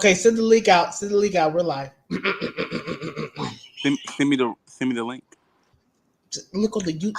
Okay, send the link out. Send the link out. We're live. Send me the link. Just look on the you.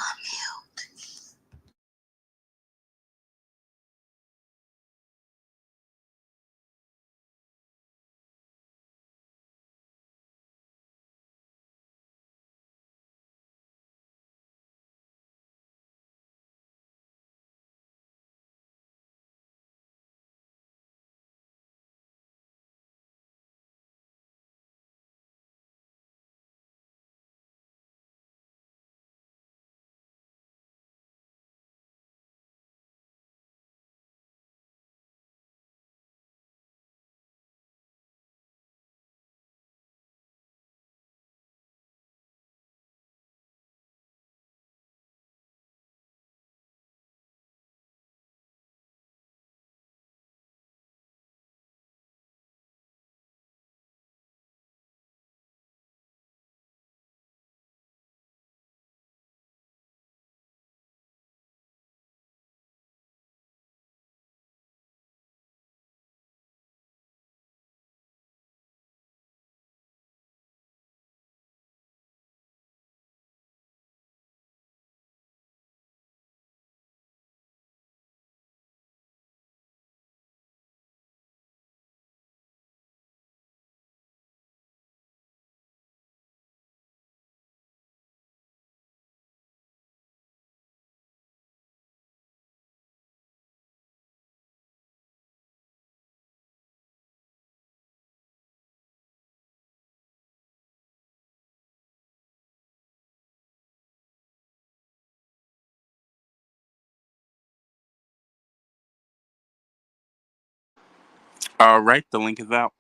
All right, the link is out.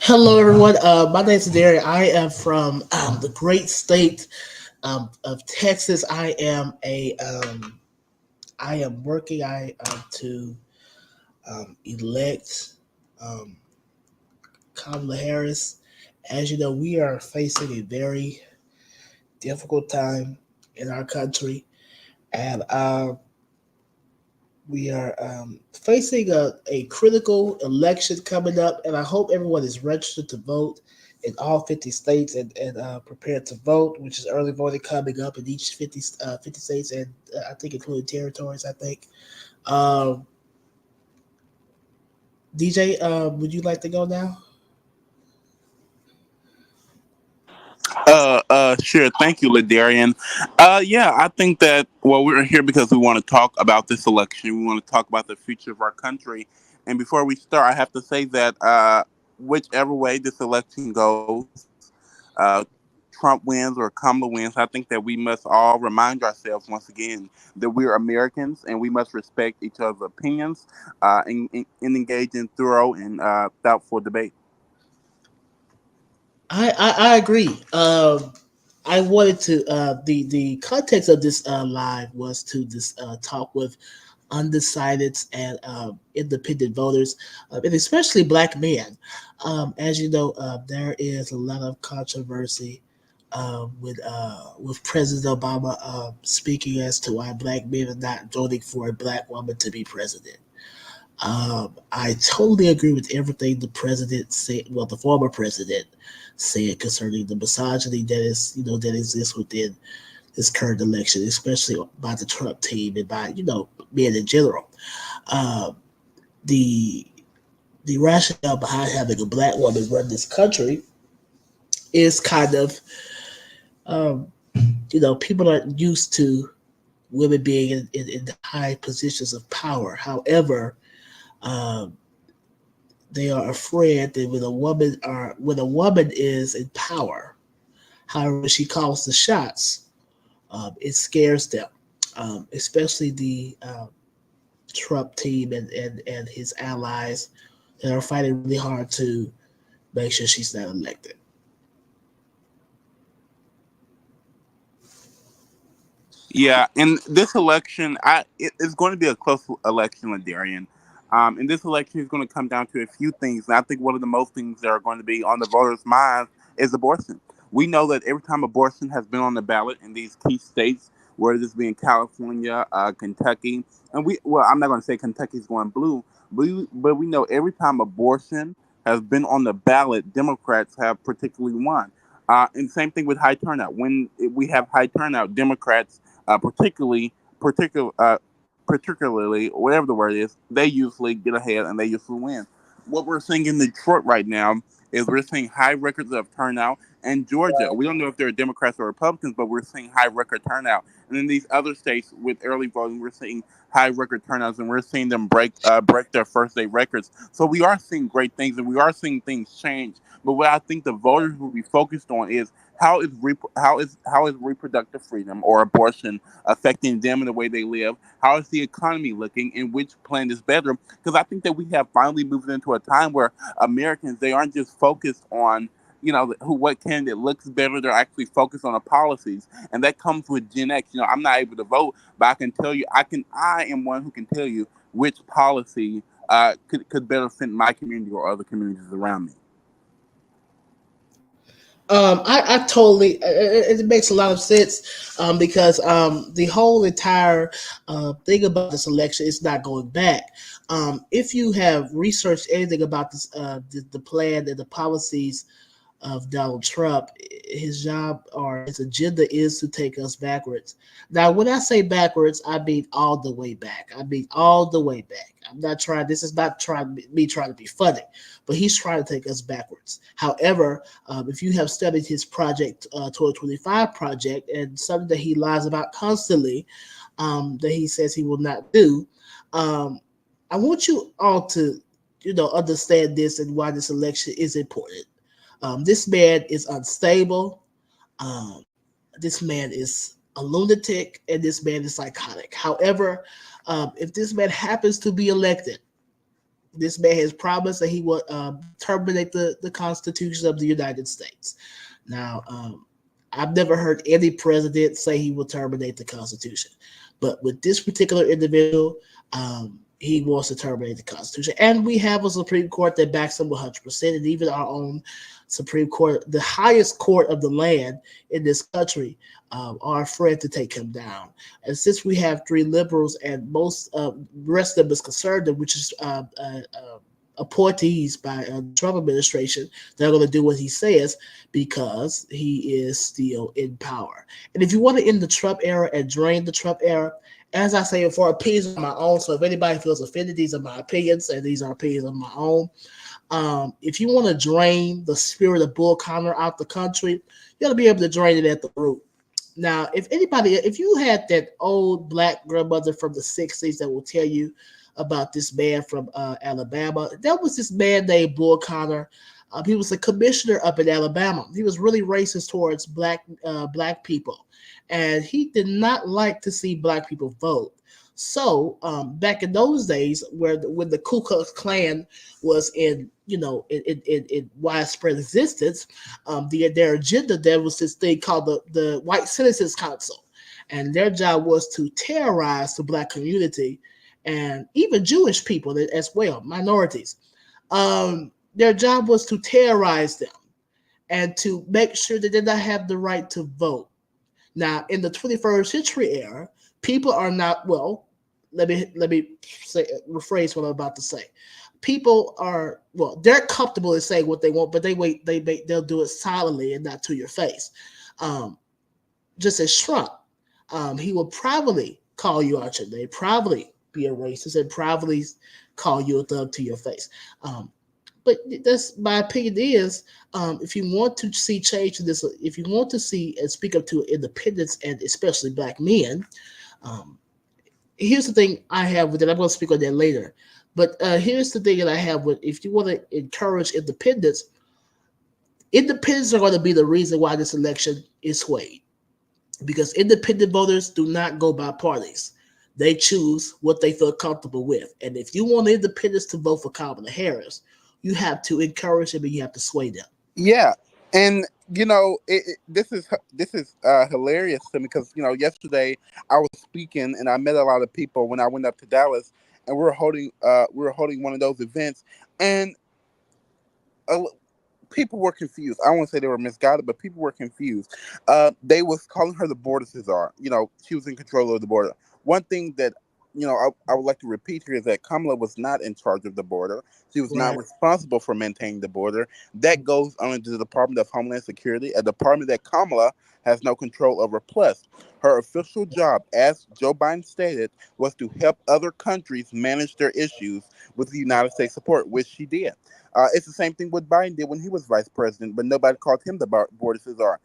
Hello, everyone. My name is Derek. I am from the great state of Texas. I am working. I to elect um, Kamala Harris. As you know, we are facing a very difficult time in our country, and we are facing a critical election coming up. And I hope everyone is registered to vote in all 50 states and prepared to vote, which is early voting coming up in each 50 states, and I think including territories. I think. Um, DJ, would you like to go now? Sure. Thank you, Ladarian. Yeah, I think that we're here because we want to talk about this election. We want to talk about the future of our country. And before we start, I have to say that whichever way this election goes, Trump wins or Kamala wins, I think that we must all remind ourselves once again that we're Americans and we must respect each other's opinions and engage in thorough and thoughtful debate. I agree. I wanted to the context of this live was to this talk with undecideds and independent voters, and especially black men. As you know, there is a lot of controversy with President Obama speaking as to why black men are not voting for a black woman to be president. I totally agree with everything the president said. Well, the former president said concerning the misogyny that is, that exists within this current election, especially by the Trump team and by men in general. Um, the the rationale behind having a black woman run this country is kind of, um, people aren't used to women being in high positions of power. However, Um, they are afraid that when a woman is in power, however, when she calls the shots, it scares them, especially the Trump team and his allies that are fighting really hard to make sure she's not elected. Yeah, in this election, it's going to be a close election, Darian. And this election is going to come down to a few things, and I think one of the most things that are going to be on the voters' minds is abortion. We know that every time abortion has been on the ballot in these key states, whether this be in California, Kentucky, and I'm not going to say Kentucky's going blue, but we know every time abortion has been on the ballot, Democrats have particularly won. And same thing with high turnout. When we have high turnout, Democrats particularly particular particularly whatever the word is, they usually get ahead and they usually win. What we're seeing in Detroit right now is we're seeing high records of turnout. And Georgia, we don't know if they're Democrats or Republicans, but we're seeing high record turnout. And in these other states with early voting, we're seeing high record turnouts, and we're seeing them break their first day records. So we are seeing great things, and we are seeing things change. But what I think the voters will be focused on is how is reproductive freedom or abortion affecting them and the way they live? How is the economy looking, and which plan is better? Because I think that we have finally moved into a time where Americans, they aren't just focused on what candidate looks better. They're actually focused on the policies, and that comes with Gen X. I'm not able to vote, but I can tell you, I am one who can tell you which policy could better fit my community or other communities around me. I totally, it makes a lot of sense because the whole entire thing about this election is not going back. If you have researched anything about the plan and the policies of Donald Trump, his job or his agenda is to take us backwards. Now, when I say backwards, I mean all the way back. I mean all the way back. I'm not trying. This is not trying me trying to be funny, but he's trying to take us backwards. However, if you have studied his project, 2025 project, and something that he lies about constantly, that he says he will not do, um, I want you all to, understand this and why this election is important. This man is unstable. Um, this man is a lunatic, and this man is psychotic. However, if this man happens to be elected, this man has promised that he will terminate the Constitution of the United States. Now, I've never heard any president say he will terminate the Constitution, but with this particular individual, he wants to terminate the Constitution, and we have a Supreme Court that backs him 100%, and even our own Supreme Court, the highest court of the land in this country, are afraid to take him down. And since we have three liberals and most rest of them is conservative, which is appointees by the Trump administration, they're going to do what he says because he is still in power. And if you want to end the Trump era and drain the Trump era, as I say, for opinions of my own, so if anybody feels offended, these are my opinions, and these are opinions of my own. If you want to drain the spirit of Bull Connor out the country, you got to be able to drain it at the root. Now, if you had that old black grandmother from the 60s that will tell you about this man from Alabama, there was this man named Bull Connor. He was a commissioner up in Alabama. He was really racist towards black people, and he did not like to see black people vote. So back in those days, when the Ku Klux Klan was in widespread existence, their agenda there was this thing called the White Citizens Council, and their job was to terrorize the black community and even Jewish people as well, minorities. Their job was to terrorize them and to make sure that they did not have the right to vote. Now, in the 21st century era, people are not well. Let me rephrase what I'm about to say. People are they're comfortable in saying what they want, but they'll do it silently and not to your face. Um, just as Trump, he will probably call you out your name, probably be a racist, and probably call you a thug to your face. But that's my opinion is if you want to see change in this, if you want to see and speak up to independence and especially black men, um, here's the thing I have with it. I'm going to speak on that later. But here's the thing that I have with if you want to encourage independence, independents are going to be the reason why this election is swayed because independent voters do not go by parties. They choose what they feel comfortable with. And if you want independents to vote for Kamala Harris, you have to encourage them and you have to sway them. Yeah, and this is hilarious to me because yesterday I was speaking and I met a lot of people when I went up to Dallas, and we were holding one of those events, and a, people were confused. I won't say they were misguided, but people were confused. They was calling her the border czar. She was in control of the border. One thing that I would like to repeat here is that Kamala was not in charge of the border. She was not Right. responsible for maintaining the border. That goes under the Department of Homeland Security, a department that Kamala has no control over. Plus, her official job, as Joe Biden stated, was to help other countries manage their issues with the United States support, which she did. It's the same thing what Biden did when he was vice president, but nobody called him the border czar.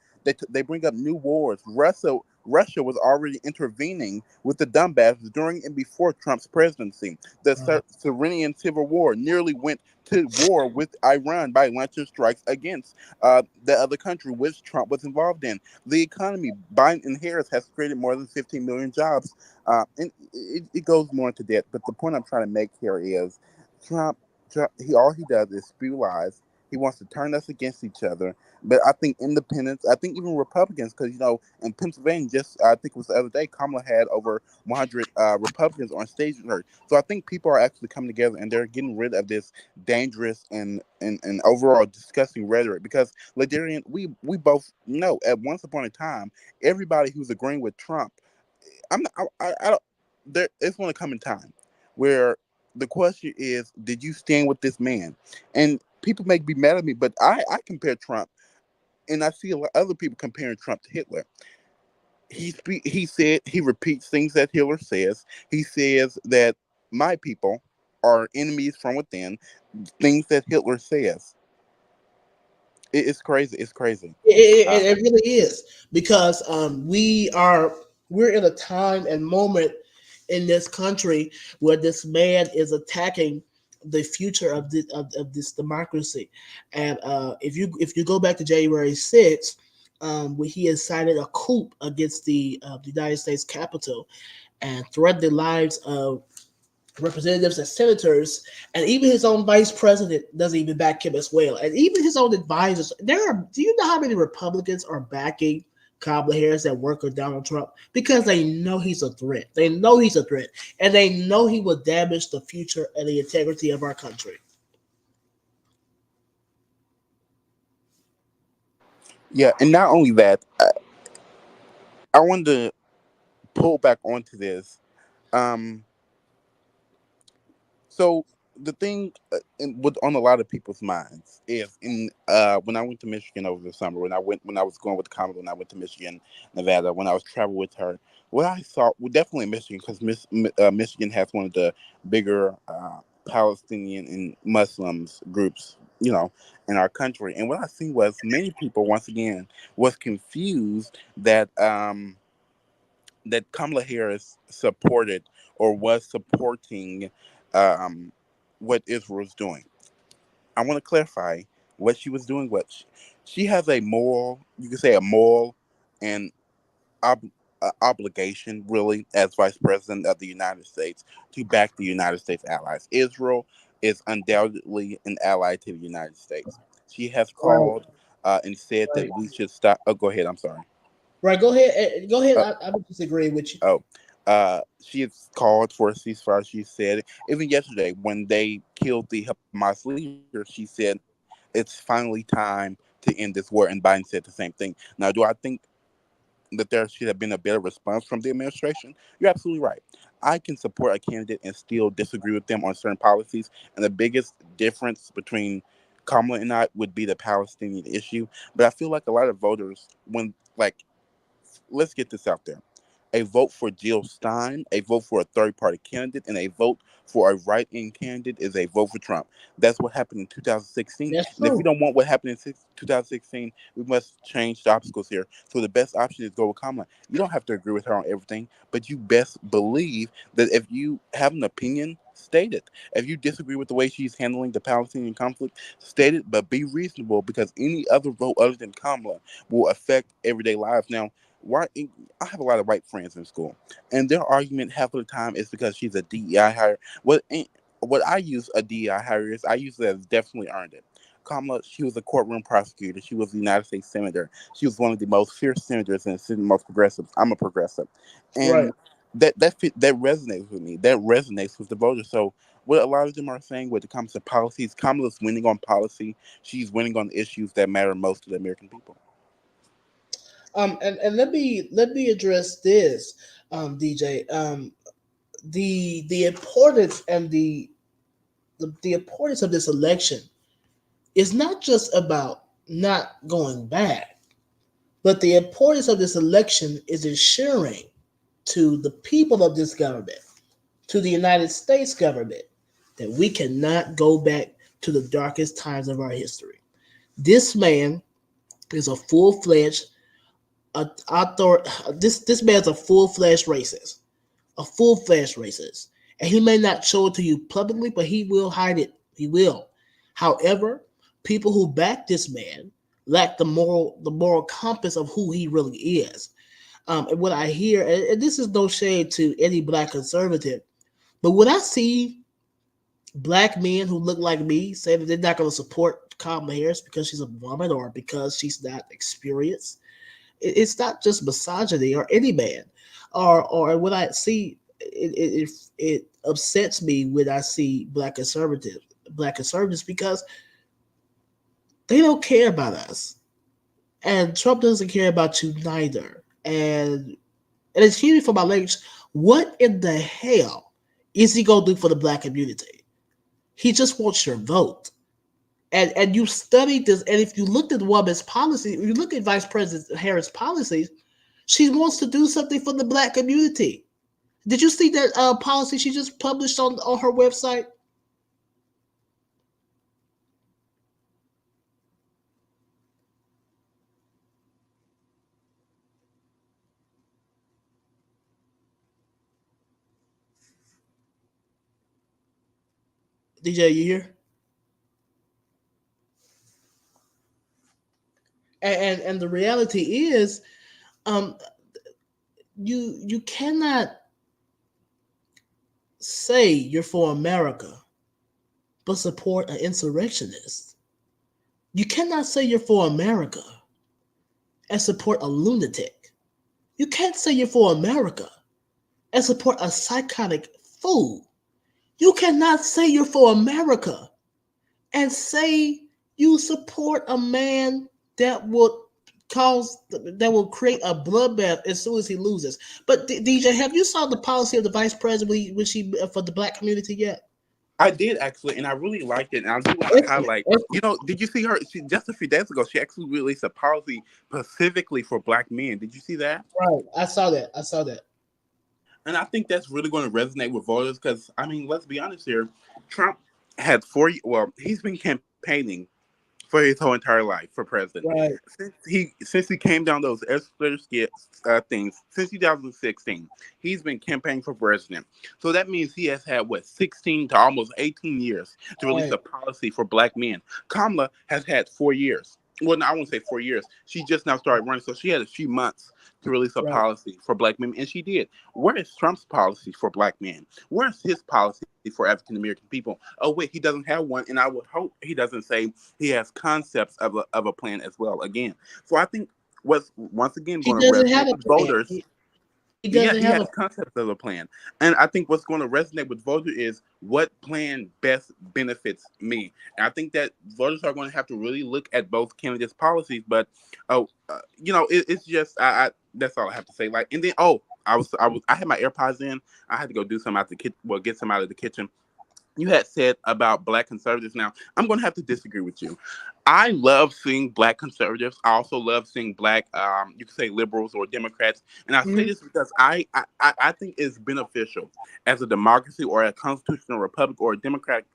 They bring up new wars. Russia was already intervening with the Donbass during and before Trump's presidency. The Uh, Syrian civil war nearly went to war with Iran by launching strikes against the other country which Trump was involved in. The economy, Biden and Harris has created more than 15 million jobs, and it goes more into depth. But the point I'm trying to make here is Trump he all he does is spew lies. He wants to turn us against each other. But I think independents, I think even Republicans, because in Pennsylvania, just I think it was the other day, Kamala had over 100 Republicans on stage with her. So I think people are actually coming together and they're getting rid of this dangerous and overall disgusting rhetoric. Because Ladarian, we both know at once upon a time, everybody who's agreeing with Trump, I'm not, I don't. There, it's going to come in time where the question is, did you stand with this man? And people may be mad at me, but I compare Trump, and I see a lot of other people comparing Trump to Hitler. He said he repeats things that Hitler says. He says that my people are enemies from within. Things that Hitler says. It's crazy. It's crazy. Uh, it really is because we're in a time and moment in this country where this man is attacking the future of this democracy, and if you go back to January 6th, where he incited a coup against the United States Capitol and threatened the lives of representatives and senators, and even his own vice president doesn't even back him as well. And even his own advisors, do you know how many Republicans are backing Kamala Harris that work with Donald Trump? Because they know he's a threat. They know he's a threat. And they know he will damage the future and the integrity of our country. yeah, and not only that, I wanted to pull back onto this. Um, So the thing with on a lot of people's minds is in when I went to Michigan over the summer, when I was going with the Commodore, when I went to Michigan, Nevada, when I was traveling with her, what I saw, well, definitely Michigan, because Michigan has one of the bigger Palestinian and Muslims groups, in our country. And what I seen was many people once again was confused that Kamala Harris supported or was supporting um, what Israel was doing. I want to clarify what she was doing. She has a moral, you could say a moral and ob- obligation, really, as Vice President of the United States, to back the United States allies. Israel is undoubtedly an ally to the United States. She has Right, called and said right, that we should stop. Oh, go ahead. I'm sorry. right. Go ahead. Go ahead. Uh, I don't disagree with you. Oh, she has called for a ceasefire. She said even yesterday when they killed the Hamas leader, she said it's finally time to end this war. And Biden said the same thing. Now, do I think that there should have been a better response from the administration? You're absolutely right. I can support a candidate and still disagree with them on certain policies. And the biggest difference between Kamala and I would be the Palestinian issue. But I feel like a lot of voters, when like let's get this out there. A vote for Jill Stein, a vote for a third party candidate, and a vote for a right in candidate is a vote for Trump. That's what happened in 2016. That's And if we true. don't want what happened in 2016, we must change the obstacles here. So the best option is go with Kamala. You don't have to agree with her on everything, but you best believe that if you have an opinion, state it. If you disagree with the way she's handling the Palestinian conflict, state it, but be reasonable because any other vote other than Kamala will affect everyday lives. Now, why? I have a lot of white friends in school, and their argument half of the time is because she's a DEI hire. What I use a DEI hire is I use it as definitely earned it. Kamala, she was a courtroom prosecutor. She was a United States senator. She was one of the most fierce senators and the most progressives. I'm a progressive, Right. and that resonates with me. That resonates with the voters. So what a lot of them are saying when it comes to policies, Kamala's winning on policy. She's winning on issues that matter most to the American people. And let me address this, DJ. The importance and the importance of this election is not just about not going back, but the importance of this election is ensuring to the people of this government, to the United States government, that we cannot go back to the darkest times of our history. This man is a full fledged author. This man's a full fledged racist, a full fledged racist, and he may not show it to you publicly, but he will hide it. He will. However, people who back this man lack the moral compass of who he really is. And what I hear, and this is no shade to any black conservative, but when I see black men who look like me say that they're not going to support Kamala Harris because she's a woman or because she's not experienced, it's not just misogyny or any man, or when I see it upsets me when I see black conservatives because they don't care about us, and Trump doesn't care about you neither, and excuse me for my language. What in the hell is he gonna do for the black community? He just wants your vote. And you studied this, and if you looked at the woman's policy, if you look at Vice President Harris' policies, she wants to do something for the black community. Did you see that policy she just published on her website? DJ, you here? And the reality is, um, you cannot say you're for America but support an insurrectionist. You cannot say you're for America and support a lunatic. You can't say you're for America and support a psychotic fool. You cannot say you're for America and say you support a man that will create a bloodbath as soon as he loses. But DJ, have you saw the policy of the vice president when she for the black community yet? I did actually, and I really liked it. And I do want to Excellent, highlight, excellent. did you see her? She, just a few days ago, she actually released a policy specifically for black men. Did you see that? Right, I saw that. I saw that. And I think that's really going to resonate with voters because, I mean, let's be honest here. Trump had well, he's been campaigning for his whole entire life for president. Right, Since he came down those escalator things since 2016, he's been campaigning for president. So that means he has had what 16 to almost 18 years to release right, a policy for black men. Kamala has had 4 years. Well, no, I won't say 4 years. She just now started running, so she had a few months to release a right. policy for black men, and she did. Where is Trump's policy for black men? Where's his policy for African American people? Oh wait, he doesn't have one, and I would hope he doesn't say he has concepts of a plan as well. Again, so I think what's once again He going to doesn't resonate have a with plan. voters. He Yeah, doesn't he have has a. concepts of a plan, and I think what's going to resonate with voters is what plan best benefits me. And I think that voters are going to have to really look at both candidates' policies. But it's just I that's all I have to say. Like, and then I had my AirPods in. I had to go do some out the kitchen. Well, get some out of the kitchen. You had said about black conservatives. Now, I'm going to have to disagree with you. I love seeing black conservatives. I also love seeing black, you could say liberals or Democrats. And I say Mhm. this because I think it's beneficial as a democracy or a constitutional republic or a democratic,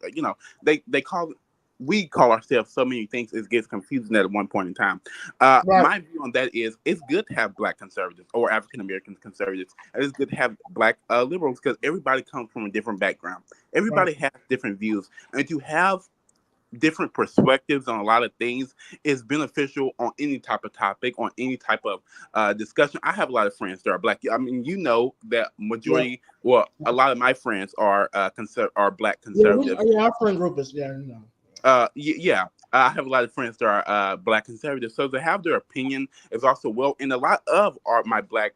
they call it. we call ourselves so many things, it gets confusing at one point in time. Right, My view on that is it's good to have black conservatives or African American conservatives, and it's good to have black liberals because everybody comes from a different background. right, Everybody has different views, and to have different perspectives on a lot of things is beneficial on any type of topic, on any type of discussion. I have a lot of friends that are black. I mean, you know that yeah, majority, well, a lot of my friends are are black yeah. conservatives. Yeah, our friend group is yeah, you know. Yeah, I have a lot of friends that are black conservatives, so to have their opinion is also well. And a lot of my black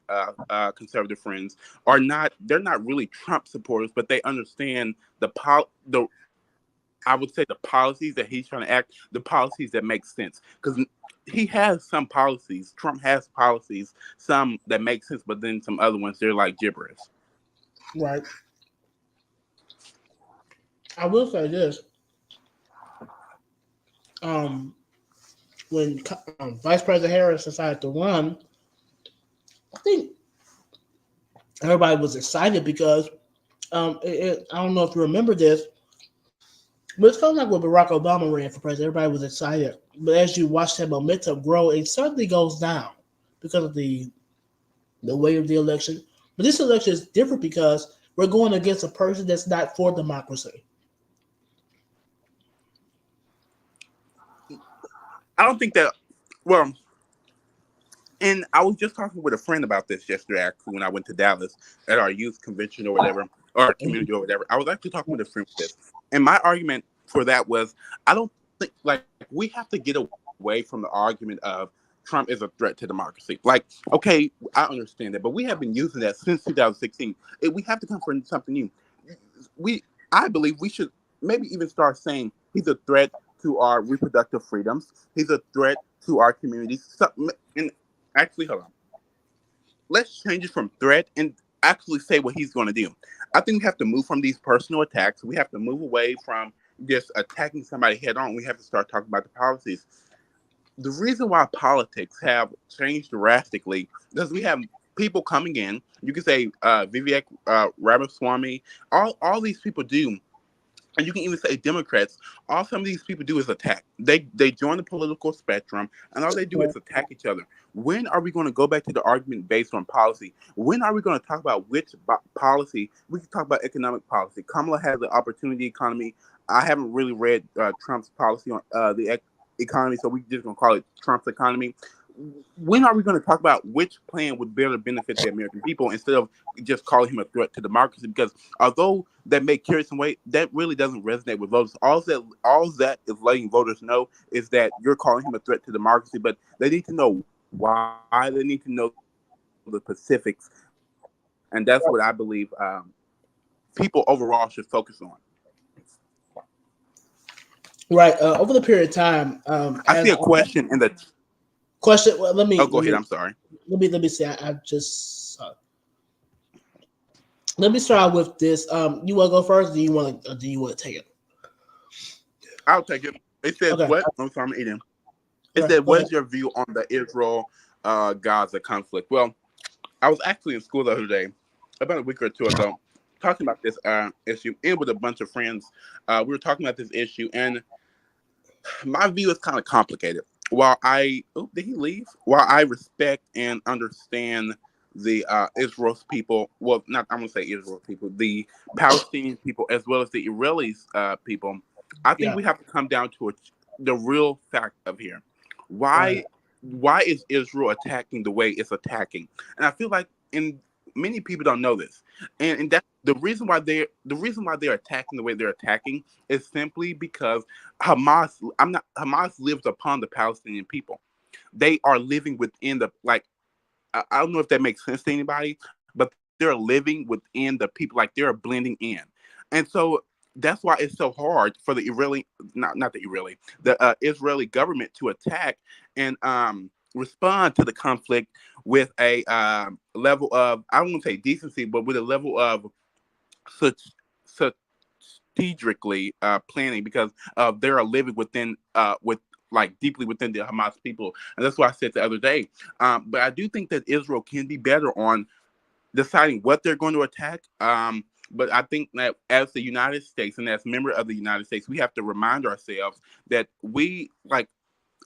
conservative friends are not. They're not really Trump supporters, but they understand the I would say the policies that he's trying to act, the policies that make sense. Because he has some policies. Trump has policies, some that make sense, but then some other ones they're like gibberish. Right. I will say this: um, when Vice President Harris decided to run, I think everybody was excited because I don't know if you remember this, but it's kind of like when Barack Obama ran for president. Everybody was excited, but as you watch that momentum grow, it suddenly goes down because of the way of the election. But this election is different because we're going against a person that's not for democracy. I don't think that. Well, and I was just talking with a friend about this yesterday, actually, when I went to Dallas at our youth convention or whatever, or our community or whatever. I was actually talking with a friend with this. And my argument for that was I don't think, like, we have to get away from the argument of Trump is a threat to democracy. Like, okay, I understand that, but we have been using that since 2016. We have to come for something new. We, I believe we should maybe even start saying he's a threat to our reproductive freedoms. He's a threat to our communities. And actually, hold on. Let's change it from threat and actually say what he's going to do. I think we have to move from these personal attacks. We have to move away from just attacking somebody head on. We have to start talking about the policies. The reason why politics have changed drastically is we have people coming in. You can say Vivek Ramaswamy. All these people do, and you can even say Democrats, all some of these people do is attack. They join the political spectrum, and all they do is attack each other. When are we going to go back to the argument based on policy? When are we going to talk about which policy? We can talk about economic policy. Kamala has the opportunity economy. I haven't really read Trump's policy on the economy, so we're just going to call it Trump's economy. When are we going to talk about which plan would better benefit the American people instead of just calling him a threat to democracy? Because although that may carry some weight, that really doesn't resonate with voters. All that is letting voters know is that you're calling him a threat to democracy, but they need to know why. They need to know the specifics, and that's what I believe people overall should focus on. Right. Over the period of time, I see a as question in the. question, well, let Oh, me go let ahead. me I'm sorry. let me see. I just let me start with this. You want to go first? Do you want to take it? I'll take it. It says Okay. what? I'm sorry, I'm eating. It Right. said, Go "What ahead. is your view on the Israel Gaza conflict?" Well, I was actually in school the other day, about a week or two ago, talking about this issue, and with a bunch of friends. We were talking about this issue, and my view is kind of complicated. Did he leave? While I respect and understand the Israel's people, well, not I'm gonna say Israel people, the Palestinian people as well as the Israelis people, I think Yeah. we have to come down to the real fact of here. Right. Why is Israel attacking the way it's attacking? And I feel like in many people don't know this, and that the reason why they're attacking the way they're attacking is simply because Hamas lives upon the Palestinian people. They are living within the like I don't know if that makes sense to anybody, but they're living within the people, like they're blending in. And so that's why it's so hard for the Israeli government to attack and respond to the conflict with a level of, I don't want to say decency, but with a level of such strategically planning because they are living within with like deeply within the Hamas people, and that's why I said the other day. But I do think that Israel can be better on deciding what they're going to attack. But I think that as the United States and as member of the United States, we have to remind ourselves that we like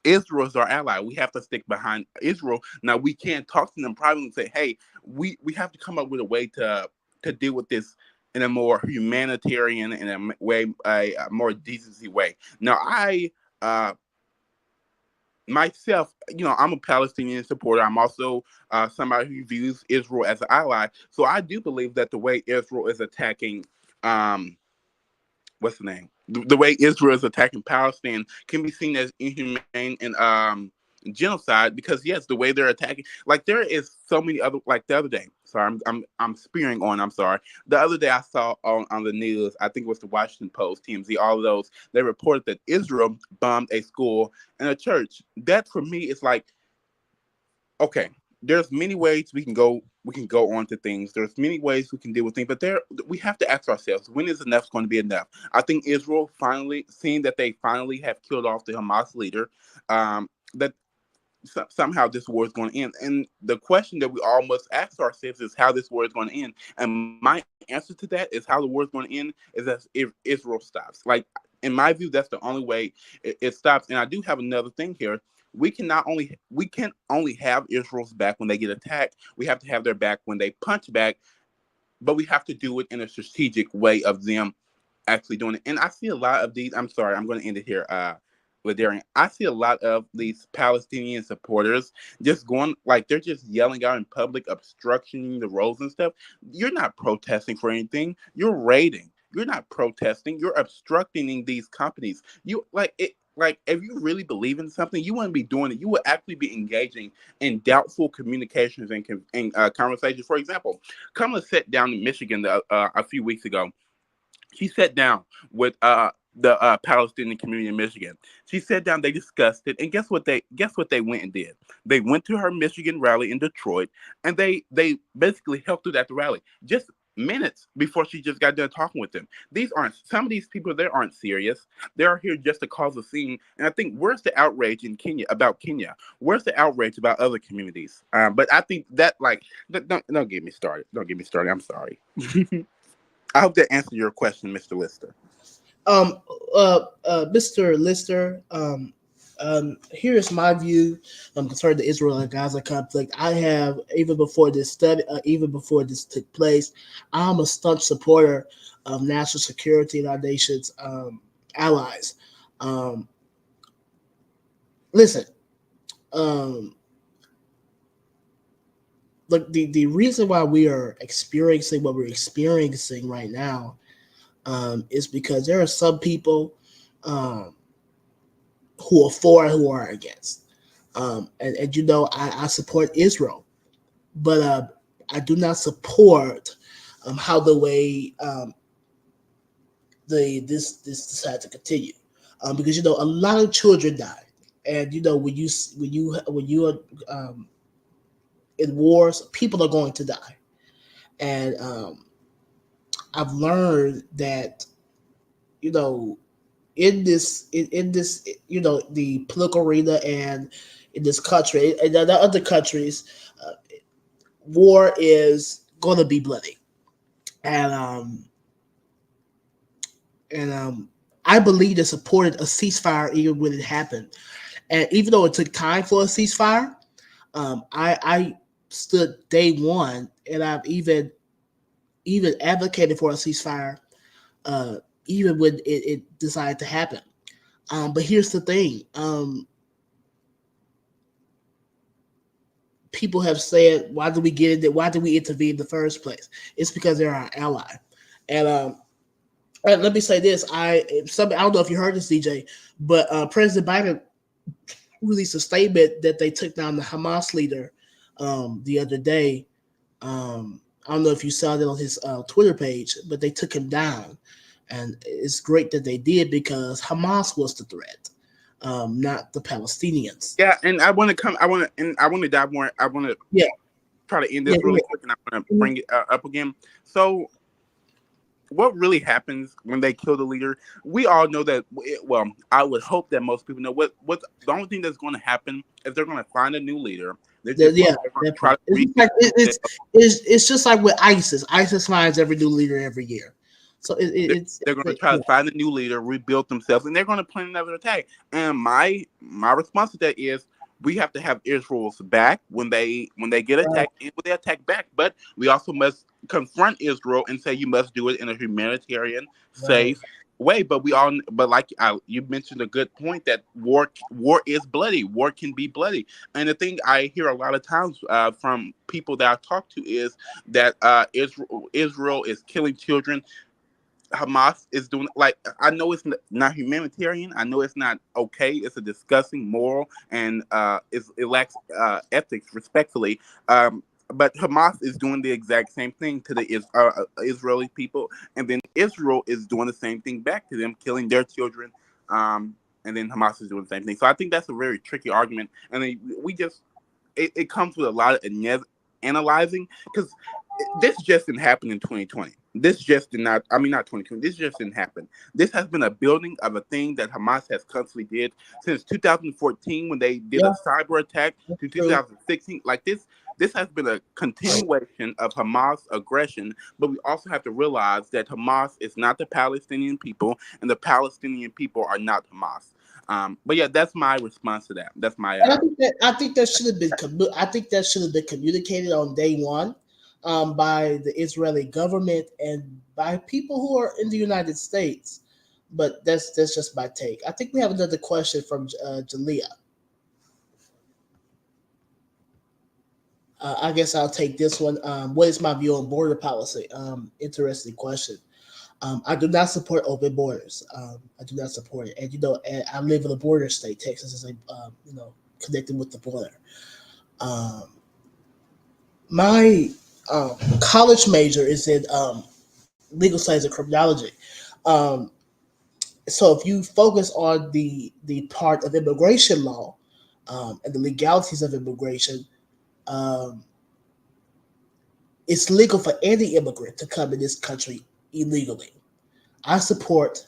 Israel is our ally. We have to stick behind Israel. Now we can't talk to them privately and say, "Hey, we have to come up with a way to deal with this in a more humanitarian and a more decency way." Now I uh, myself, I'm a Palestinian supporter. I'm also somebody who views Israel as an ally. So I do believe that the way Israel is attacking um, what's the name? The way Israel is attacking Palestine can be seen as inhumane and genocide because yes, the way they're attacking, like there is so many other, like the other day. Sorry, I'm spearing on. I'm sorry. The other day I saw on the news, I think it was the Washington Post, TMZ, all of those. They reported that Israel bombed a school and a church. That for me is like, okay, there's many ways we can go on to things. There's many ways we can deal with things, but there we have to ask ourselves, when is enough going to be enough? I think Israel finally seeing that they finally have killed off the Hamas leader, that somehow this war is going to end. And the question that we all must ask ourselves is how this war is going to end. And my answer to that is how the war is going to end is as if Israel stops. Like in my view, that's the only way it stops. And I do have another thing here. We can only have Israel's back when they get attacked. We have to have their back when they punch back, but we have to do it in a strategic way of them actually doing it. And I see a lot of these. I'm sorry, I'm going to end it here. Ladarian, I see a lot of these Palestinian supporters just going like they're just yelling out in public, obstructing the roads and stuff. You're not protesting for anything. You're raiding. You're not protesting. You're obstructing these companies. You like it. Like if you really believe in something, you wouldn't be doing it. You would actually be engaging in doubtful communications and conversations. For example, Kamala sat down in Michigan a few weeks ago. She sat down with the Palestinian community in Michigan. She sat down, they discussed it, and guess what they went and did? They went to her Michigan rally in Detroit, and they basically helped her at the rally just minutes before she just got done talking with them. These aren't some of these people. They aren't serious. They are here just to cause a scene. And I think where's the outrage in Kenya about Kenya? Where's the outrage about other communities? But I think that like don't get me started. Don't get me started. I'm sorry. I hope that answered your question, Mr. Lister. Um, Mr. Lister, here is my view concerning the Israel and Gaza conflict. I have, even before this study, even before this took place, I'm a staunch supporter of national security and our nation's allies. Um, Listen, um, look, the reason why we are experiencing what we're experiencing right now is because there are some people um, who are for and who are against. And I support Israel, but I do not support how the way this decided to continue, because a lot of children died, and when you are in wars, people are going to die, and I've learned that you know in this the political arena and in this country and in other countries, uh, war is going to be bloody, and and I believe they supported a ceasefire even when it happened, and even though it took time for a ceasefire, I stood day one, and I've even advocated for a ceasefire, uh, even when it decided to happen. But here's the thing: people have said, "Why do we get it? Why do we intervene in the first place?" It's because they're our ally. And let me say this: I don't know if you heard this, DJ, but President Biden released a statement that they took down the Hamas leader the other day. I don't know if you saw that on his Twitter page, but they took him down, and it's great that they did because Hamas was the threat, not the Palestinians. Yeah, and I want to dive more. I want to Yeah, try to end yeah, this really quick, and I want to yeah. bring it up again. So, what really happens when they kill the leader? We all know that. Well, I would hope that most people know what the only thing that's going to happen is they're going to find a new leader. Yeah, they're going to that try part. to It's just like with ISIS. ISIS finds every new leader every year. So they're, it's they're going to try to yeah, find a new leader, rebuild themselves, and they're going to plan another attack. And my response to that is we have to have Israel's back when they get right, attacked and when they attack back. But we also must confront Israel and say you must do it in a humanitarian, right. safe way. But we all, but like you mentioned a good point that war is bloody. War can be bloody. And the thing I hear a lot of times from people that I talk to is that Israel is killing children. Hamas is doing, like, I know it's not humanitarian. I know it's not okay. It's a disgusting moral and it lacks ethics, respectfully. But Hamas is doing the exact same thing to the Israeli people, and then Israel is doing the same thing back to them, killing their children. Um, and then Hamas is doing the same thing. So I think that's a very tricky argument, and then we just it comes with a lot of analyzing because this just didn't happen in 2020. This just did not. I mean, not 2020. This just didn't happen. This has been a building of a thing that Hamas has constantly did since 2014 when they did a Yeah, cyber attack that's to true. 2016. Like this has been a continuation of Hamas aggression. But we also have to realize that Hamas is not the Palestinian people, and the Palestinian people are not Hamas. But yeah, that's my response to that. That's my And I think that should have been I think that should have been communicated on day one, by the Israeli government and by people who are in the United States. But that's just my take. I think we have another question from Jalea. I guess I'll take this one. What is my view on border policy? Interesting question. I do not support open borders. I do not support it. And and I live in a border state. Texas is a connected with the border. Um, my college major is in legal studies and criminology. Um, so if you focus on the part of immigration law and the legalities of immigration, um, it's legal for any immigrant to come in this country illegally. I support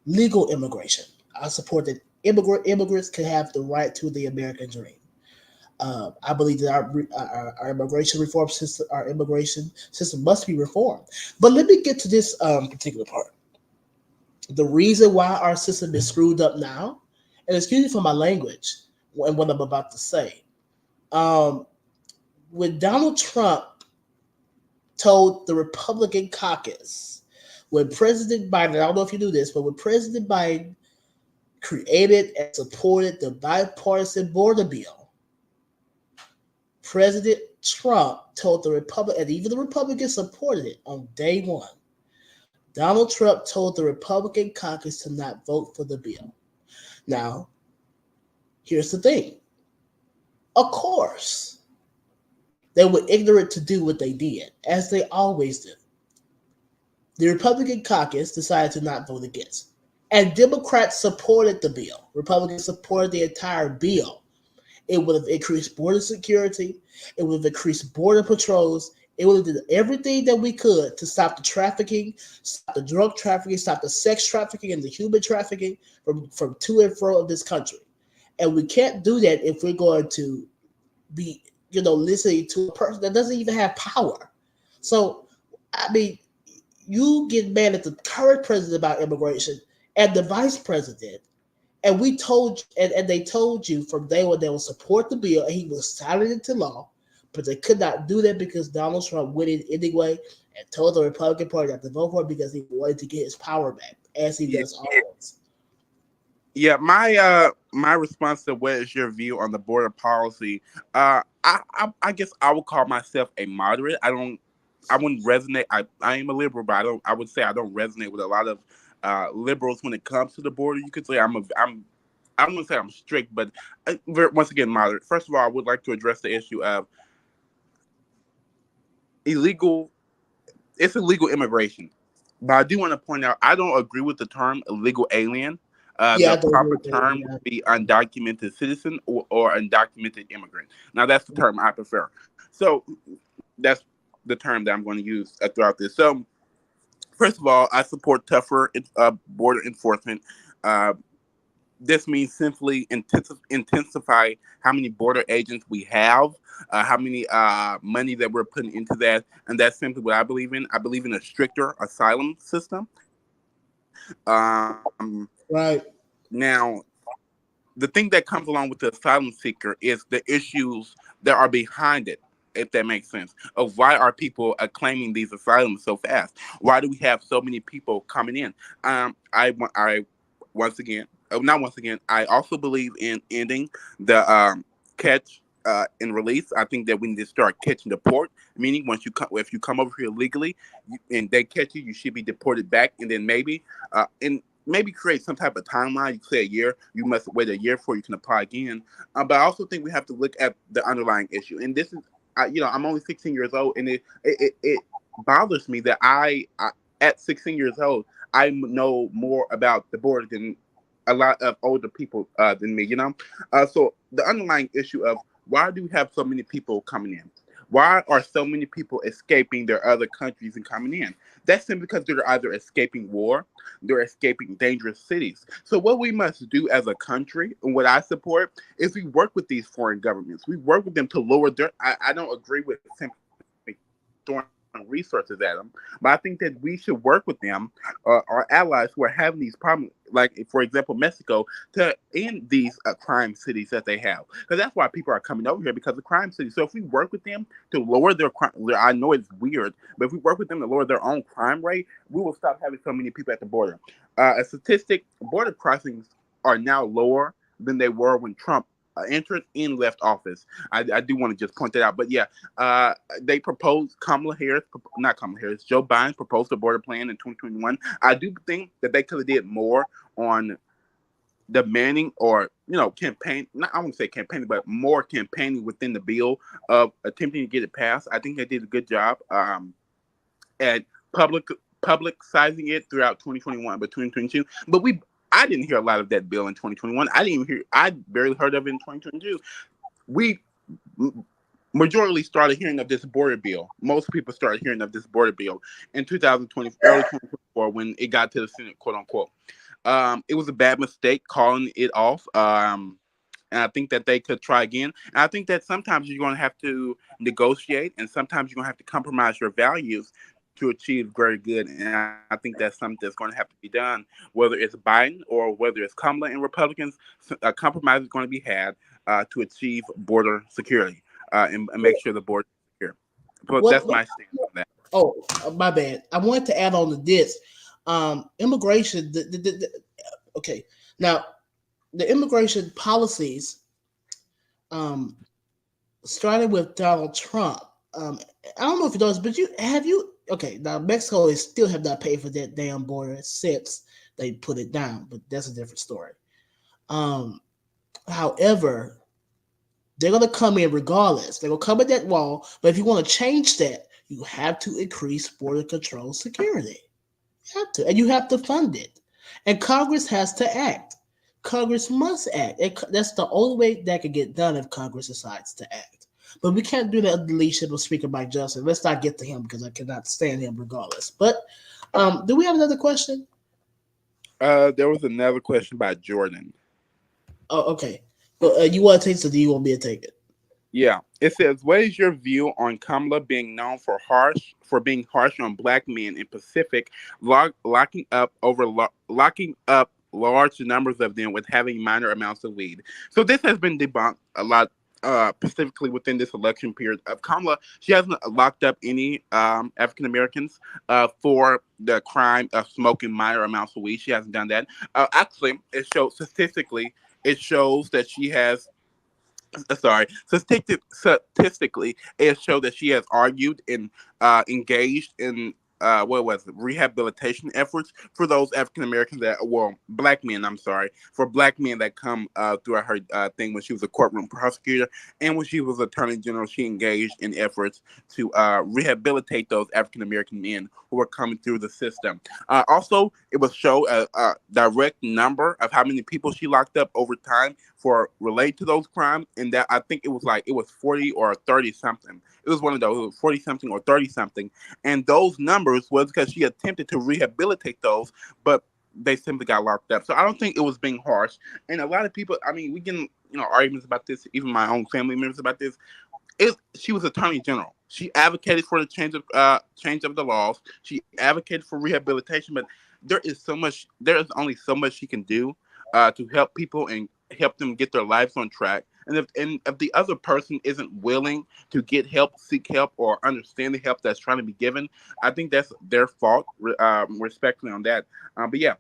legal immigration. I support that immigrants can have the right to the American dream. I believe that our immigration reform system, our immigration system must be reformed. But let me get to this particular part. The reason why our system is screwed up now, and excuse me for my language and what I'm about to say, um, when Donald Trump told the Republican caucus, when President Biden, I don't know if you knew this, but when President Biden created and supported the bipartisan border bill, President Trump told the Republic, and even the Republicans supported it on day one. Donald Trump told the Republican caucus to not vote for the bill. Now, here's the thing. Of course, they were ignorant to do what they did, as they always do. The Republican caucus decided to not vote against. And Democrats supported the bill. Republicans supported the entire bill. It would have increased border security. It would have increased border patrols. It would have done everything that we could to stop the trafficking, stop the drug trafficking, stop the sex trafficking and the human trafficking from to and fro of this country. And we can't do that if we're going to be, listening to a person that doesn't even have power. So, I mean, you get mad at the current president about immigration and the vice president, and we told and they told you from day one they will support the bill and he will sign it into law, but they could not do that because Donald Trump went in anyway and told the Republican Party not to vote for it because he wanted to get his power back, as he yeah. does always. Yeah, my response to what is your view on the border policy? I guess I would call myself a moderate. I wouldn't resonate. I am a liberal, but I would say I don't resonate with a lot of liberals when it comes to the border. You could say I wouldn't say I'm strict, but once again moderate. First of all, I would like to address the issue of illegal. It's illegal immigration, but I do want to point out I don't agree with the term illegal alien. Yeah, I The don't agree proper with that. term would Yeah, be undocumented citizen or undocumented immigrant. Now, that's the term I prefer. So, that's the term that I'm going to use throughout this. So, first of all, I support tougher border enforcement. Uh, this means simply intensify how many border agents we have, how many money that we're putting into that, and that's simply what I believe in. I believe in a stricter asylum system. Right. Now, the thing that comes along with the asylum seeker is the issues that are behind it, if that makes sense, of why are people claiming these asylums so fast? Why do we have so many people coming in? I once again, not once again, I also believe in ending the catch and release. I think that we need to start catching the port, meaning once you come, if you come over here legally and they catch you, you should be deported back, and then and maybe create some type of timeline. You say a year, you must wait a year before you can apply again. But I also think we have to look at the underlying issue. And this is, I'm only 16 years old, and it bothers me that at 16 years old, I know more about the border than a lot of older people than me. So the underlying issue of why do we have so many people coming in? Why are so many people escaping their other countries and coming in? That's simply because they're either escaping war, they're escaping dangerous cities. So what we must do as a country, and what I support, is we work with these foreign governments. We work with them to lower their. I don't agree with simply throwing resources at them, but I think that we should work with them, our allies who are having these problems, like for example Mexico, to end these crime cities that they have. Because that's why people are coming over here, because of crime cities. So if we work with them to lower their crime, I know it's weird, but if we work with them to lower their own crime rate, we will stop having so many people at the border. A statistic: border crossings are now lower than they were when Trump entered and left office. I do want to just point that out. But yeah, they proposed not Kamala Harris, Joe Biden proposed a border plan in 2021. I do think that they could have did more on demanding or campaign. Not I won't say campaigning, but more campaigning within the bill of attempting to get it passed. I think they did a good job at public publicizing it throughout 2021, but 2022. But I didn't hear a lot of that bill in 2021. I barely heard of it in 2022. We majorly started hearing of this border bill. Most people started hearing of this border bill in 2020, early 2024, when it got to the Senate, quote unquote. It was a bad mistake calling it off. And I think that they could try again. And I think that sometimes you're going to have to negotiate, and sometimes you're going to have to compromise your values to achieve greater good. And I think that's something that's going to have to be done, whether it's Biden or whether it's Kamala and Republicans. A compromise is going to be had to achieve border security and make sure the border is secure. But What? that's my stance on that. Oh, my bad. I wanted to add on to this. Immigration. Okay. Now, the immigration policies um, started with Donald Trump. I don't know if it does, but you. Okay, now Mexico is still have not paid for that damn border since they put it down, but that's a different story. Um, However, they're gonna come in regardless. They're gonna come at that wall, but if you want to change that, you have to increase border control security. You have to, and you have to fund it. And Congress has to act. Congress must act. That's the only way that can get done if Congress decides to act. But we can't do that under the leadership of Speaker Mike Johnson. Let's not get to him because I cannot stand him regardless. But do we have another question? There was another question by Jordan. Oh, okay. But you want to take it, or do you want me to take it? Yeah, it says, "What is your view on Kamala being known for being harsh on black men in Pacific, locking up large numbers of them with having minor amounts of weed?" So this has been debunked a lot. Specifically within this election period of Kamala, she hasn't locked up any African Americans for the crime of smoking minor amounts of weed. She hasn't done that. Actually, it shows statistically, it shows that she has sorry, statistically, it showed that she has argued and engaged in what was it, rehabilitation efforts for those African Americans black men. I'm sorry, for black men that come throughout her thing when she was a courtroom prosecutor and when she was attorney general. She engaged in efforts to rehabilitate those African American men who were coming through the system. Also, it was show a direct number of how many people she locked up over time for relate to those crimes, and that I think it was 40 or 30 something. It was one of those, it was 40 something or 30 something, and those numbers was because she attempted to rehabilitate those, but they simply got locked up. So I don't think it was being harsh. And a lot of people, I mean, we get arguments about this, even my own family members about this. She was attorney general. She advocated for the change of the laws. She advocated for rehabilitation, but there is only so much she can do to help people and help them get their lives on track. And if the other person isn't willing to get help, seek help, or understand the help that's trying to be given, I think that's their fault. Respectfully on that. But yeah,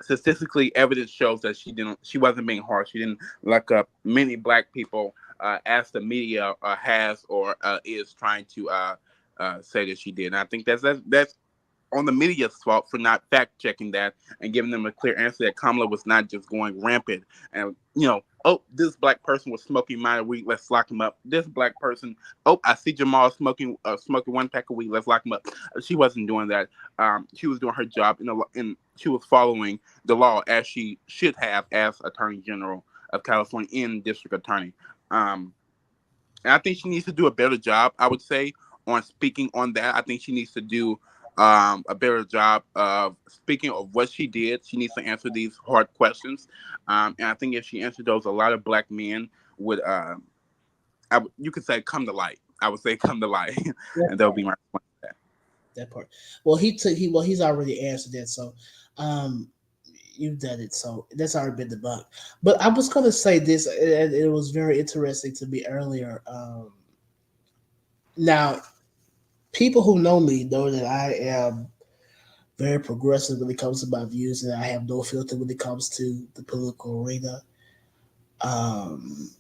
statistically, evidence shows that she wasn't being harsh. She didn't lock up many black people as the media has or is trying to say that she did. And I think that's on the media's fault for not fact checking that and giving them a clear answer that Kamala was not just going rampant and oh, this black person was smoking minor weed, let's lock him up. This black person, oh, I see Jamal smoking one pack of weed, let's lock him up. She wasn't doing that. She was doing her job and she was following the law as she should have as Attorney General of California and District Attorney. Um, and I think she needs to do a better job, I would say, on speaking on that. I think she needs to do a better job of speaking of what she did. She needs to answer these hard questions. And I think if she answered those, a lot of black men would, you could say, come to light. I would say come to light. That And that would part. be my response to that. That part. Well, he's already answered that. So, um, you've done it. So that's already been debunked. But I was gonna say this, and it was very interesting to me earlier. Now, people who know me know that I am very progressive when it comes to my views, and I have no filter when it comes to the political arena. Um,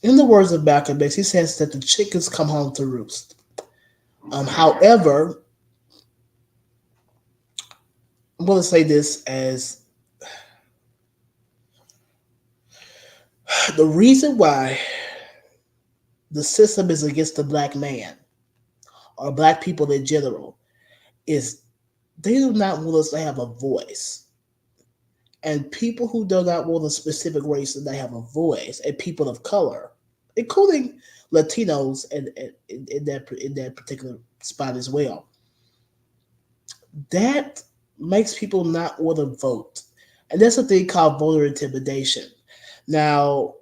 in the words of Malcolm X, he says that the chickens come home to roost. However, I'm going to say this as the reason why the system is against the black man or black people in general is they do not want us to have a voice. And people who do not want a specific race to not have a voice, and people of color, including Latinos in that particular spot as well, that makes people not want to vote. And that's a thing called voter intimidation. Now,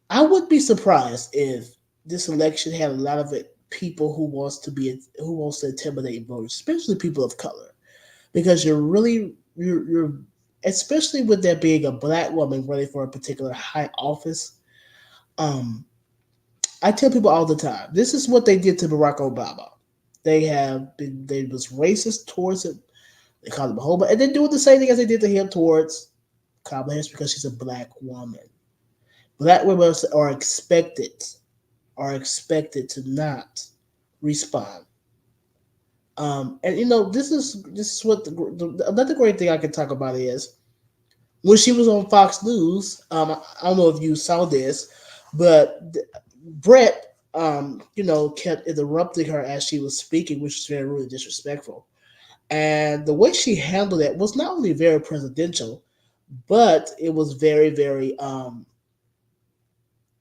I would be surprised if this election had a lot of it people who wants to intimidate voters, especially people of color, because you're especially with there being a black woman running for a particular high office. Um, I tell people all the time, this is what they did to Barack Obama. They was racist towards him. They called him a homo, and they're doing the same thing as they did to him towards Kamala Harris because she's a black woman. Black women are expected to not respond. And this is what another great thing I can talk about is when she was on Fox News. I don't know if you saw this, but Brett, kept interrupting her as she was speaking, which was very really disrespectful. And the way she handled it was not only very presidential, but it was very, very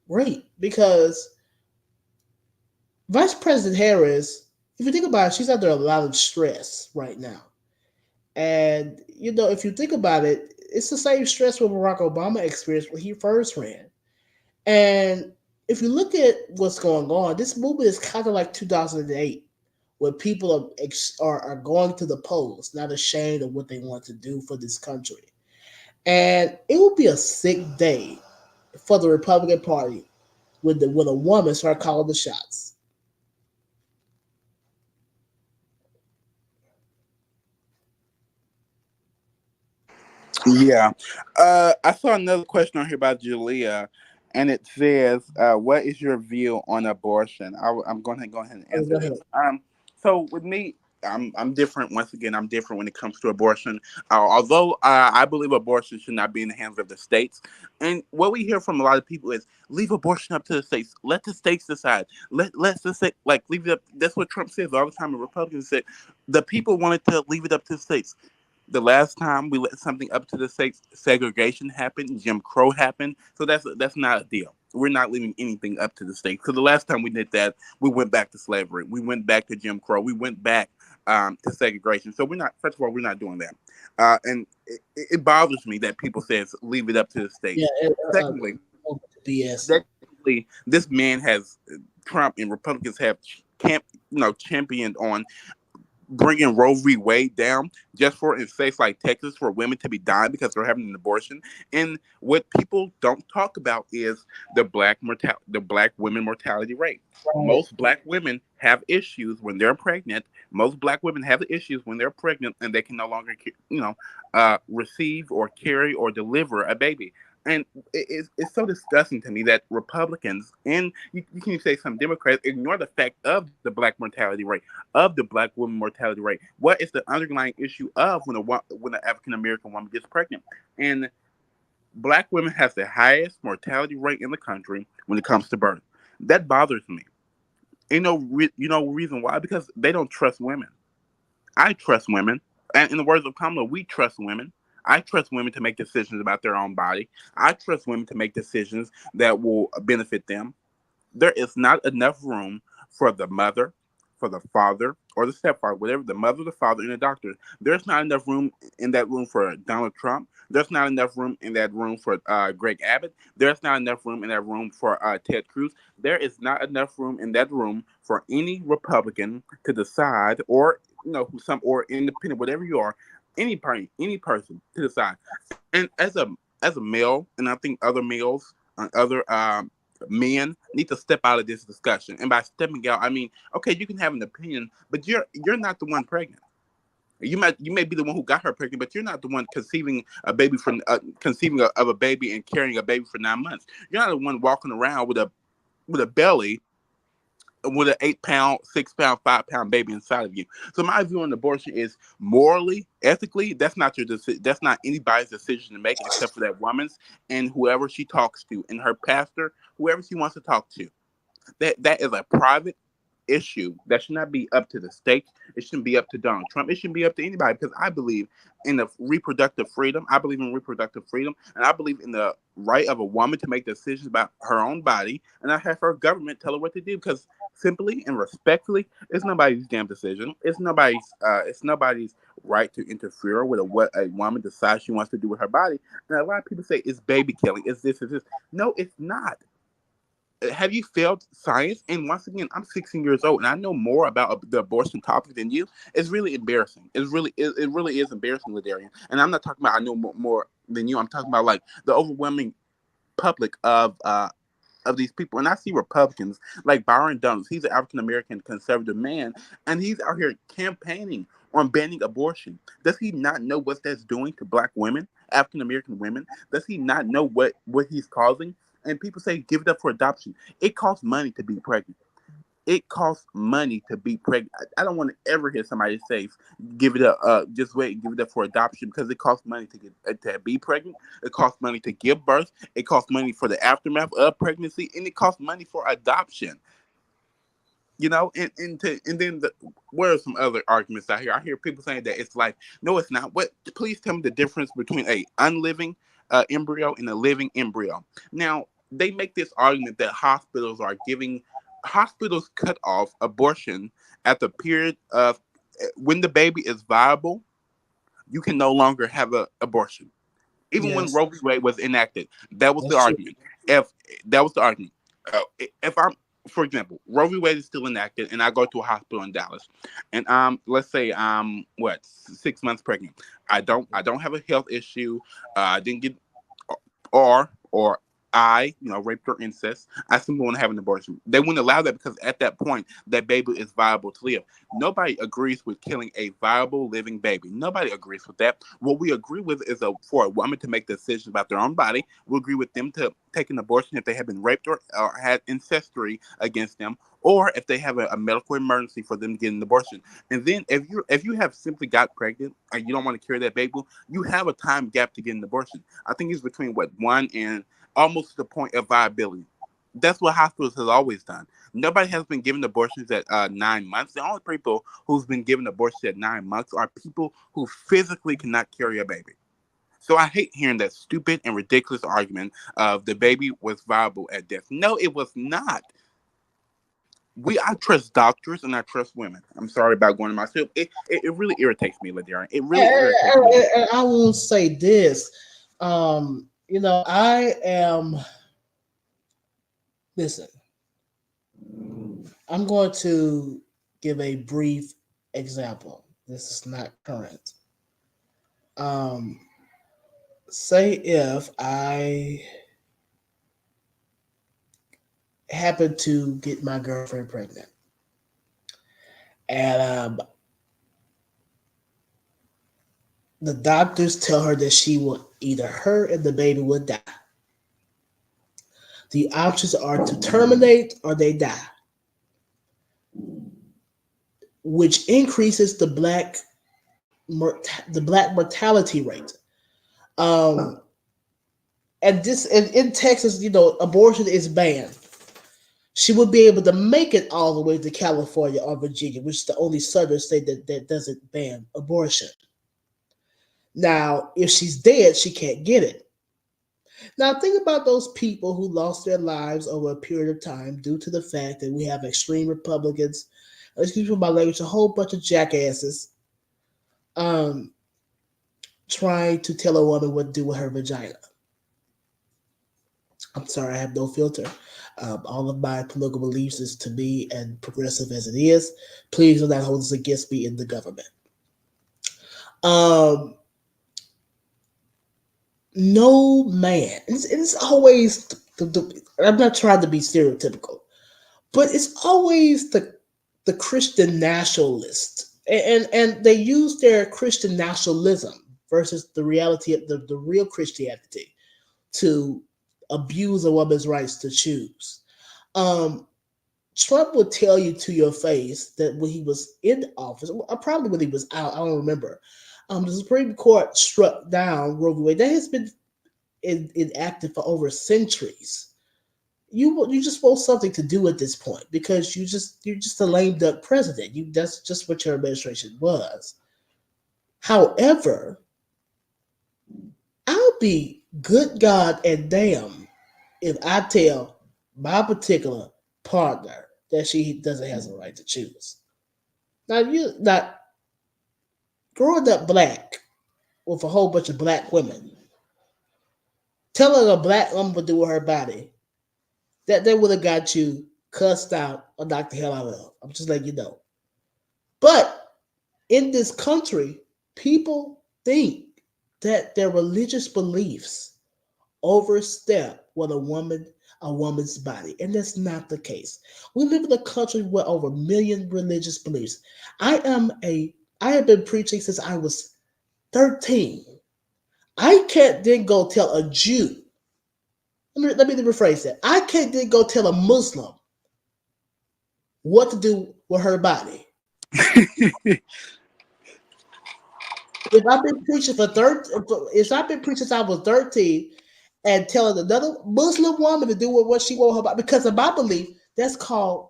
great because Vice President Harris, if you think about it, she's under a lot of stress right now. And if you think about it, it's the same stress what Barack Obama experienced when he first ran. And if you look at what's going on, this movement is kind of like 2008, where people are going to the polls, not ashamed of what they want to do for this country. And it would be a sick day for the Republican Party when a woman start calling the shots. Yeah. I saw another question on here about Julia, and it says, "What is your view on abortion?" I'm going to go ahead and Oh, answer go ahead. this. So with me, I'm different. Once again, I'm different when it comes to abortion. Although I believe abortion should not be in the hands of the states, and what we hear from a lot of people is leave abortion up to the states. Let the states decide. Let the state like leave it up. That's what Trump says all the time. And Republicans say the people wanted to leave it up to the states. The last time we let something up to the states, segregation happened, Jim Crow happened. So that's not a deal. We're not leaving anything up to the states. Because the last time we did that, we went back to slavery. We went back to Jim Crow. We went back to segregation. So we're not. First of all, we're not doing that. And it bothers me that people says leave it up to the Yeah, states. Secondly, BS. secondly, this man has Trump and Republicans have championed on bringing Roe v. Wade down just for in states like Texas for women to be dying because they're having an abortion. And what people don't talk about is the black women mortality rate. Right. Most black women have issues when they're pregnant. Most black women have issues when they're pregnant and they can no longer, receive or carry or deliver a baby. And it's so disgusting to me that Republicans and you can say some Democrats ignore the fact of the black mortality rate, of the black woman mortality rate. What is the underlying issue of when an African American woman gets pregnant? And black women has the highest mortality rate in the country when it comes to birth. That bothers me. Reason why? Because they don't trust women. I trust women, and in the words of Kamala, we trust women. I trust women to make decisions about their own body. I trust women to make decisions that will benefit them. There is not enough room for the mother, for the father, or the stepfather, whatever, the mother, the father, and the doctor. There's not enough room in that room for Donald Trump. There's not enough room in that room for Greg Abbott. There's not enough room in that room for Ted Cruz. There is not enough room in that room for any Republican to decide, or some or independent, whatever you are, any person to decide. And as a male, and I think other males, other men need to step out of this discussion. And by stepping out, I mean, okay, you can have an opinion, but you're not the one pregnant. You may be the one who got her pregnant, but you're not the one conceiving a baby of a baby and carrying a baby for 9 months. You're not the one walking around with a belly with an 8 pound, 6 pound, 5 pound baby inside of you. So my view on abortion is morally, ethically, that's not your decision. That's not anybody's decision to make except for that woman's and whoever she talks to and her pastor, whoever she wants to talk to. That is a private issue that should not be up to the states. It shouldn't be up to Donald Trump. It shouldn't be up to anybody because I believe in the reproductive freedom. I believe in reproductive freedom, and I believe in the right of a woman to make decisions about her own body, and I have her government tell her what to do because simply and respectfully, it's nobody's damn decision. It's nobody's right to interfere with what a woman decides she wants to do with her body. And a lot of people say it's baby killing. It's this. It's this. No, it's not. Have you failed science? And once again, I'm 16 years old, and I know more about the abortion topic than you. It's really embarrassing. It really is embarrassing, Ladarian. And I'm not talking about I know more than you. I'm talking about like the overwhelming public of these people. And I see Republicans like Byron Donalds. He's an African American conservative man, and he's out here campaigning on banning abortion. Does he not know what that's doing to black women, African American women? Does he not know what he's causing? And people say give it up for adoption. It costs money to be pregnant. It costs money to be pregnant. I don't want to ever hear somebody say, "Give it up, just wait, and give it up for adoption," because it costs money to get to be pregnant. It costs money to give birth. It costs money for the aftermath of pregnancy, and it costs money for adoption. And then what are some other arguments out here? I hear people saying that it's like, no, it's not. What? Please tell me the difference between a unliving embryo and a living embryo. Now they make this argument that hospitals cut off abortion at the period of when the baby is viable. You can no longer have an abortion. Even when Yes, Roe v. Wade was enacted, that was the that's true. argument. If that was the argument, if I'm, for example, Roe v. Wade is still enacted, and I go to a hospital in Dallas, and let's say I'm 6 months pregnant. I don't have a health issue. I didn't get or raped or incest. I simply want to have an abortion. They wouldn't allow that because at that point, that baby is viable to live. Nobody agrees with killing a viable living baby. Nobody agrees with that. What we agree with is for a woman to make decisions about their own body. We agree with them to take an abortion if they have been raped or had ancestry against them, or if they have a medical emergency for them to get an abortion. And then if you have simply got pregnant and you don't want to carry that baby, you have a time gap to get an abortion. I think it's between 1 and almost to the point of viability. That's what hospitals has always done. Nobody has been given abortions at 9 months. The only people who's been given abortions at 9 months are people who physically cannot carry a baby. So I hate hearing that stupid and ridiculous argument of the baby was viable at death. No, it was not. I trust doctors and I trust women. I'm sorry about going to myself. It really irritates me, Ladarian. It really irritates me. And I will say this. I am. Listen, I'm going to give a brief example. This is not current. Um, say if I happen to get my girlfriend pregnant, and the doctors tell her that she will either her and the baby will die. The options are to terminate or they die, which increases the black mortality rate. Um, and this in Texas, abortion is banned. She would be able to make it all the way to California or Virginia, which is the only southern state that doesn't ban abortion. Now, if she's dead, she can't get it. Now, think about those people who lost their lives over a period of time due to the fact that we have extreme Republicans, excuse me for my language, a whole bunch of jackasses um, trying to tell a woman what to do with her vagina. I'm sorry, I have no filter. All of my political beliefs is to be and progressive as it is. Please do not hold this against me in the government. Um, no man. It's always I'm not trying to be stereotypical, but it's always the Christian nationalist, and they use their Christian nationalism versus the reality of the real Christianity to abuse a woman's rights to choose. Um, Trump would tell you to your face that when he was in office, probably when he was out, I don't remember. The Supreme Court struck down Roe v. Wade. That has been inactive for over centuries. You just want something to do at this point because you're just a lame duck president. That's just what your administration was. However, I'll be good God and damn if I tell my particular partner that she doesn't have the right to choose. Now you not growing up black with a whole bunch of black women, telling a black woman to do with her body, that would have got you cussed out or knocked the hell out of. I'm just letting you know. But in this country, people think that their religious beliefs overstep what a woman's body, and that's not the case. We live in a country with over a million religious beliefs. I am a I have been preaching since I was 13. I can't then go tell a Jew. Let me rephrase that. I can't then go tell a Muslim what to do with her body. If I've been preaching for 13, if I've been preaching since I was 13 and telling another Muslim woman to do with what she wants her body, because of my belief, that's called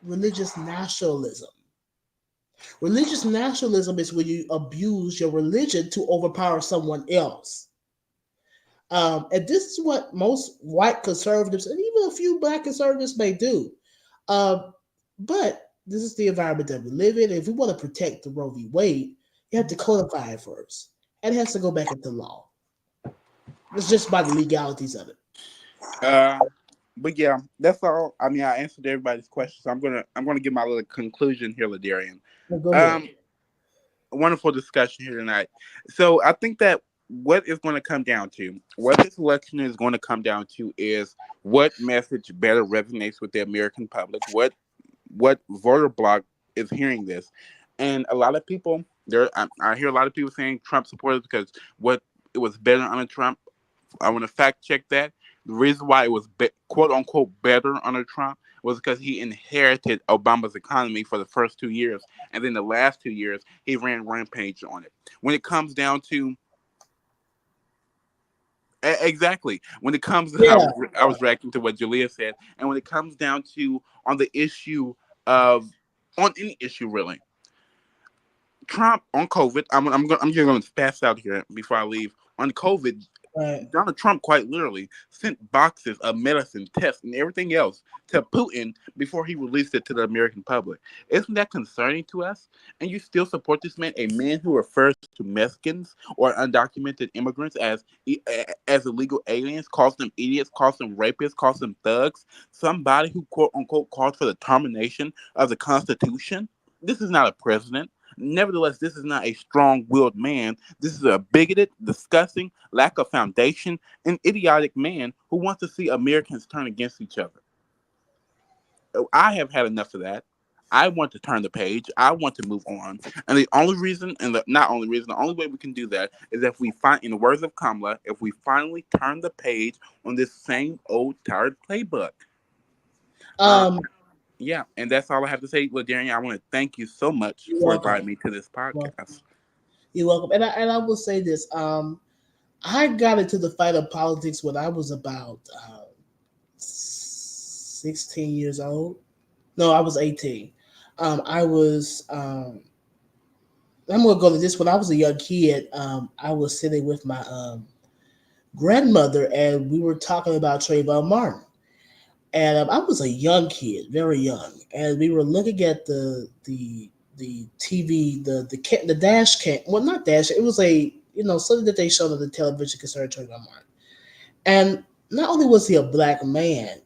religious nationalism. Religious nationalism is when you abuse your religion to overpower someone else. And this is what most white conservatives and even a few black conservatives may do. Um, but this is the environment that we live in. If we want to protect the Roe v. Wade, you have to codify it first. And it has to go back into law. It's just by the legalities of it. Uh, but yeah, that's all. I mean, I answered everybody's questions. So I'm gonna give my little conclusion here, Ladarian. Well, go ahead. Um, Wonderful discussion here tonight. So I think that what is going to come down to, what this election is going to come down to, is what message better resonates with the American public. What voter bloc is hearing this, and a lot of people there. I hear a lot of people saying Trump supporters because what it was better under Trump. I want to fact check that. The reason why it was quote unquote better under Trump was because he inherited Obama's economy for the first 2 years, and then the last 2 years he ran rampage on it. When it comes down to exactly, when it comes to Yeah, I was reacting to what Julia said, and when it comes down to on the issue of on any issue really, Trump on COVID. I'm just going to pass out here before I leave on COVID. right. Donald Trump quite literally sent boxes of medicine, tests, and everything else to Putin before he released it to the American public. Isn't that concerning to us? And you still support this man, a man who refers to Mexicans or undocumented immigrants as illegal aliens, calls them idiots, calls them rapists, calls them thugs. Somebody who quote unquote calls for the termination of the Constitution. This is not a president. Nevertheless, this is not a strong willed man. This is a bigoted, disgusting, lack of foundation, and idiotic man who wants to see Americans turn against each other. I have had enough of that. I want to turn the page. I want to move on. And the only reason, and the not only reason, the only way we can do that is if we find, in the words of Kamala, if we finally turn the page on this same old tired playbook. Um, Um, yeah, and that's all I have to say, Ladarian. I want to thank you so much you're for welcome. inviting me to this Well, podcast. you're welcome. And I will say this. I got into the fight of politics when I was about 16 years old. No, I was 18. I was. I'm gonna go to this. When I was a young kid, I was sitting with my grandmother, and we were talking about Trayvon Martin. And I was a young kid, very young, and we were looking at the TV, the dash cam. Well, not dash. It was a something that they showed on the television concerning Trayvon Martin. And not only was he a black man,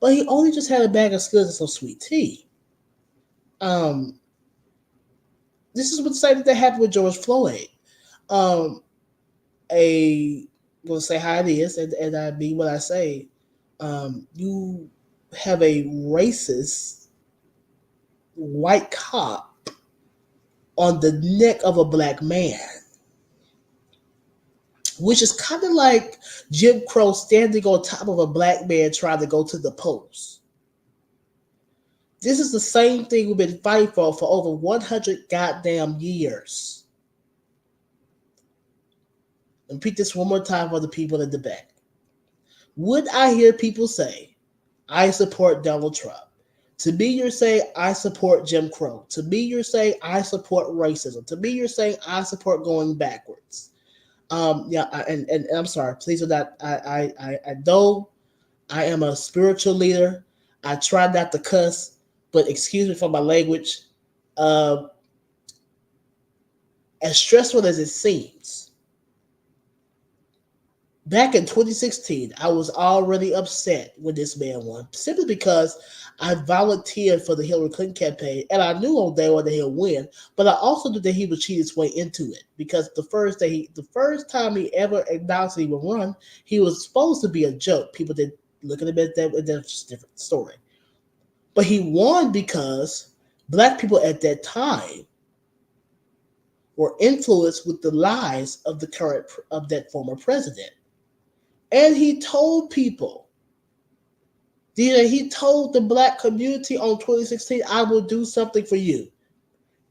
but he only just had a bag of skills and some sweet tea. Um, this is what the same that happened with George Floyd. Um, a I'm gonna say how it is, and I mean what I say. You have a racist white cop on the neck of a black man, which is kind of like Jim Crow standing on top of a black man trying to go to the polls. This is the same thing we've been fighting for over 100 goddamn years. Repeat this one more time for the people in the back. Would I hear people say, I support Donald Trump? To me, you're saying, I support Jim Crow. To me, you're saying, I support racism. To me, you're saying, I support going backwards. Yeah, and I'm sorry. Please do not. I know I am a spiritual leader. I try not to cuss, but excuse me for my language. Uh, as stressful as it seems, back in 2016, I was already upset when this man won, simply because I volunteered for the Hillary Clinton campaign, and I knew on day one that he'll win. But I also knew that he would cheat his way into it because the first time he ever announced he would run, he was supposed to be a joke. People did look at him as that, and that's a different story. But he won because black people at that time were influenced with the lies of the current of that former president. And he told people, he told the black community on 2016, I will do something for you,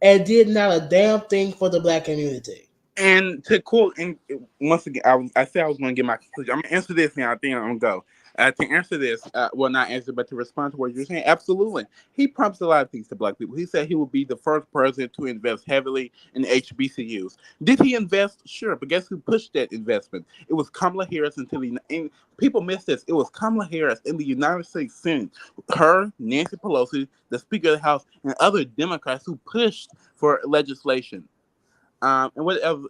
and did not a damn thing for the black community. And to quote, and once again, I said I was going to get my conclusion. I'm going to answer this now. I think I'm going to go. To answer this, well, not answer, but to respond to what you're saying, absolutely. He promised a lot of things to black people. He said he would be the first president to invest heavily in HBCUs. Did he invest? Sure, but guess who pushed that investment? It was Kamala Harris until and people miss this. It was Kamala Harris in the United States Senate, her, Nancy Pelosi, the Speaker of the House, and other Democrats who pushed for legislation. And whatever,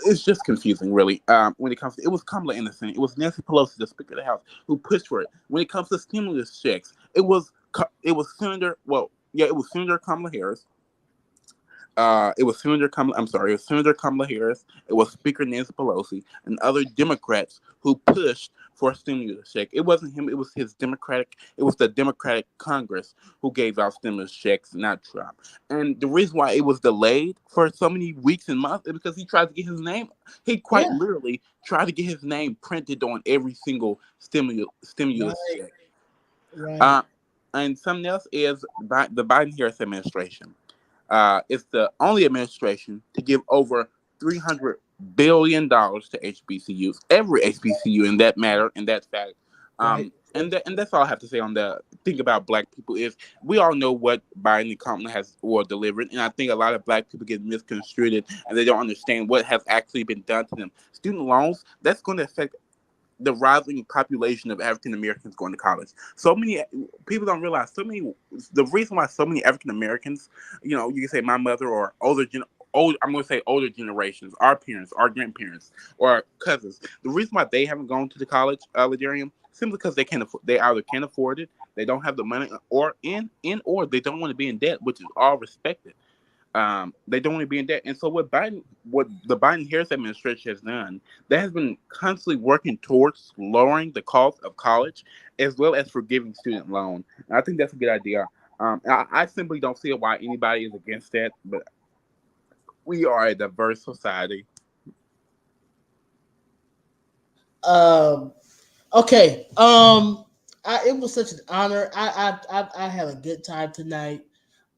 it's just confusing, really. When it comes to, it was Kamala in the Senate, it was Nancy Pelosi, the Speaker of the House, who pushed for it. When it comes to stimulus checks, it was Senator, well, yeah, it was Senator Kamala Harris. It was Senator Kamala. I'm sorry, it was Senator Kamala Harris. It was Speaker Nancy Pelosi and other Democrats who pushed for a stimulus check. It wasn't him. It was his Democratic. It was the Democratic Congress who gave out stimulus checks, not Trump. And the reason why it was delayed for so many weeks and months is because he tried to get his name. He quite Yeah, literally tried to get his name printed on every single stimulus right, check. right. Uh, and something else is the Biden Harris administration. It's the only administration to give over $300 billion to HBCUs. Every HBCU, in that matter, in that fact, Right. And that's all I have to say on the thing about black people is we all know what Biden and Kamala has or delivered, and I think a lot of black people get misconstrued and they don't understand what has actually been done to them. Student loans, that's going to affect the rising population of African Americans going to college. So many people don't realize so many. The reason why so many African Americans, you can say my mother or old. I'm going to say older generations, our parents, our grandparents, or our cousins. The reason why they haven't gone to the college, Ladarian, simply because they can't. They either can't afford it, they don't have the money, or or they don't want to be in debt, which is all respected. They don't want to be in debt. And so what the Biden Harris administration has done, that has been constantly working towards lowering the cost of college, as well as forgiving student loan. And I think that's a good idea. I simply don't see why anybody is against that, but we are a diverse society. Um. Okay. It was such an honor. I had a good time tonight.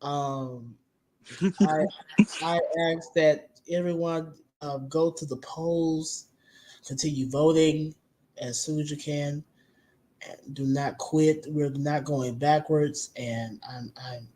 Um. I I ask that everyone go to the polls, continue voting as soon as you can. Do not quit. We're not going backwards, and I'm